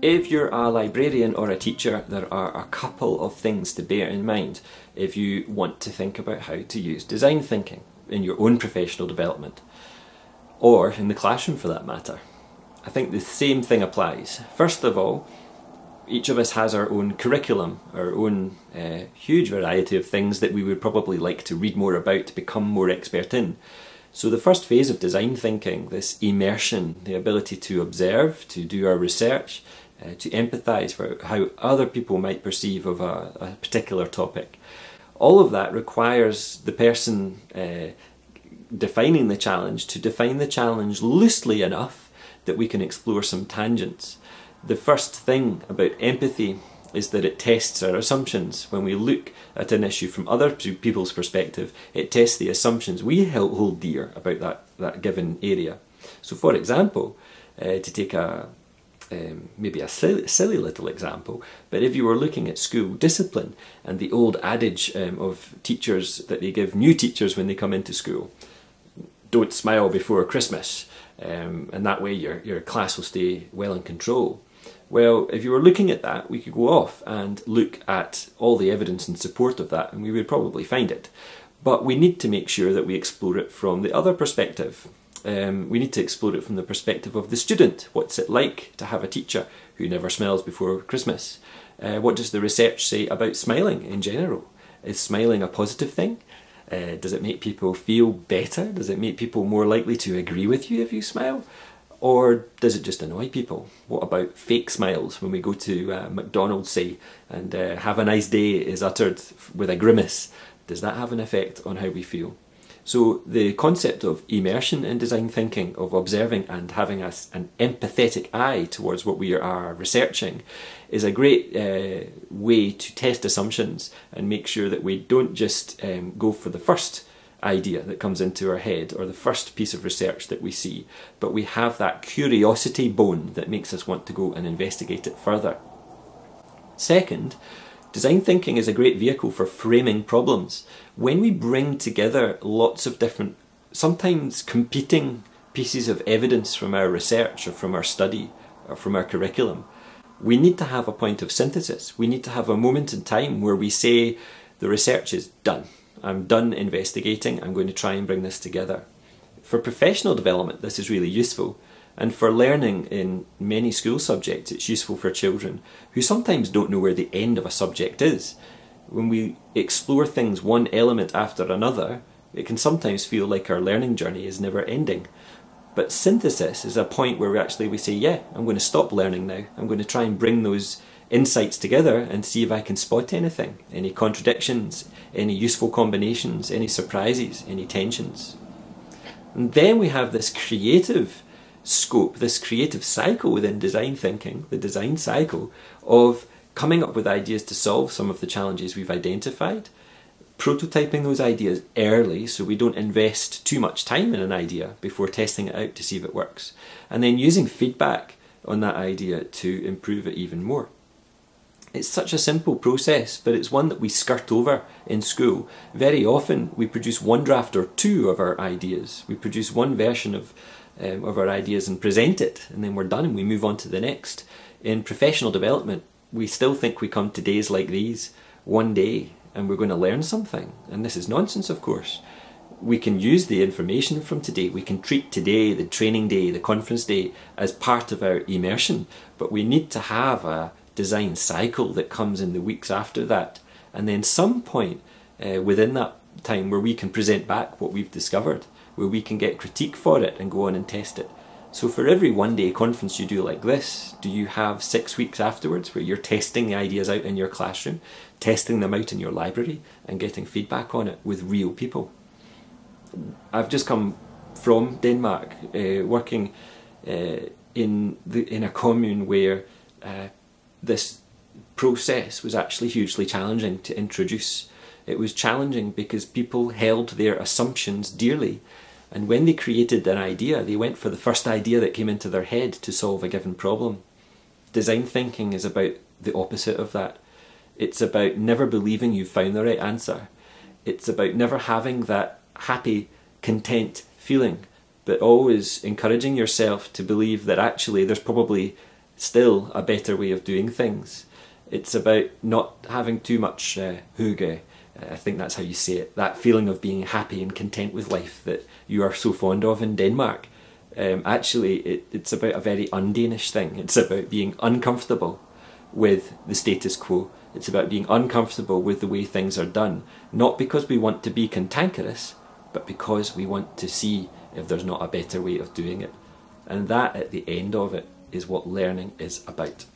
If you're a librarian or a teacher, there are a couple of things to bear in mind if you want to think about how to use design thinking in your own professional development, or in the classroom for that matter. I think the same thing applies. First of all, each of us has our own curriculum, our own huge variety of things that we would probably like to read more about, to become more expert in. So the first phase of design thinking, this immersion, the ability to observe, to do our research, to empathise for how other people might perceive of a particular topic. All of that requires the person defining the challenge to define the challenge loosely enough that we can explore some tangents. The first thing about empathy is that it tests our assumptions. When we look at an issue from other people's perspective, it tests the assumptions we hold dear about that given area. So for example, to take maybe a silly little example, but if you were looking at school discipline and the old adage of teachers that they give new teachers when they come into school, don't smile before Christmas, and that way your class will stay well in control. Well, if you were looking at that, we could go off and look at all the evidence in support of that, and we would probably find it. But we need to make sure that we explore it from the other perspective. We need to explore it from the perspective of the student. What's it like to have a teacher who never smiles before Christmas? What does the research say about smiling in general? Is smiling a positive thing? Does it make people feel better? Does it make people more likely to agree with you if you smile? Or does it just annoy people? What about fake smiles when we go to McDonald's, say, and have a nice day is uttered with a grimace? Does that have an effect on how we feel? So the concept of immersion in design thinking, of observing and having an empathetic eye towards what we are researching, is a great way to test assumptions and make sure that we don't just go for the first idea that comes into our head or the first piece of research that we see, but we have that curiosity bone that makes us want to go and investigate it further. Second, design thinking is a great vehicle for framing problems. When we bring together lots of different, sometimes competing pieces of evidence from our research or from our study or from our curriculum, we need to have a point of synthesis. We need to have a moment in time where we say, the research is done. I'm done investigating, I'm going to try and bring this together. For professional development, this is really useful. And for learning in many school subjects, it's useful for children who sometimes don't know where the end of a subject is. When we explore things one element after another, it can sometimes feel like our learning journey is never ending. But synthesis is a point where we say, yeah, I'm going to stop learning now. I'm going to try and bring those insights together and see if I can spot anything, any contradictions, any useful combinations, any surprises, any tensions. And then we have this creative scope, this creative cycle within design thinking, the design cycle of coming up with ideas to solve some of the challenges we've identified, prototyping those ideas early so we don't invest too much time in an idea before testing it out to see if it works, and then using feedback on that idea to improve it even more. It's such a simple process, but it's one that we skirt over in school. Very often we produce one draft or two of our ideas. We produce one version of our ideas and present it, and then we're done and we move on to the next. In professional development, we still think we come to days like these one day and we're going to learn something. And this is nonsense, of course. We can use the information from today. We can treat today, the training day, the conference day, as part of our immersion, but we need to have a design cycle that comes in the weeks after that, and then some point within that time where we can present back what we've discovered, where we can get critique for it and go on and test it. So for every one-day conference you do like this, do you have 6 weeks afterwards where you're testing the ideas out in your classroom, testing them out in your library and getting feedback on it with real people? I've just come from Denmark, working in a commune where this process was actually hugely challenging to introduce. It was challenging because people held their assumptions dearly, and when they created an idea, they went for the first idea that came into their head to solve a given problem. Design thinking is about the opposite of that. It's about never believing you've found the right answer. It's about never having that happy, content feeling, but always encouraging yourself to believe that actually there's probably still a better way of doing things. It's about not having too much hygge. I think that's how you say it. That feeling of being happy and content with life that you are so fond of in Denmark. Actually, it's about a very un-Danish thing. It's about being uncomfortable with the status quo. It's about being uncomfortable with the way things are done. Not because we want to be cantankerous, but because we want to see if there's not a better way of doing it. And that, at the end of it, is what learning is about.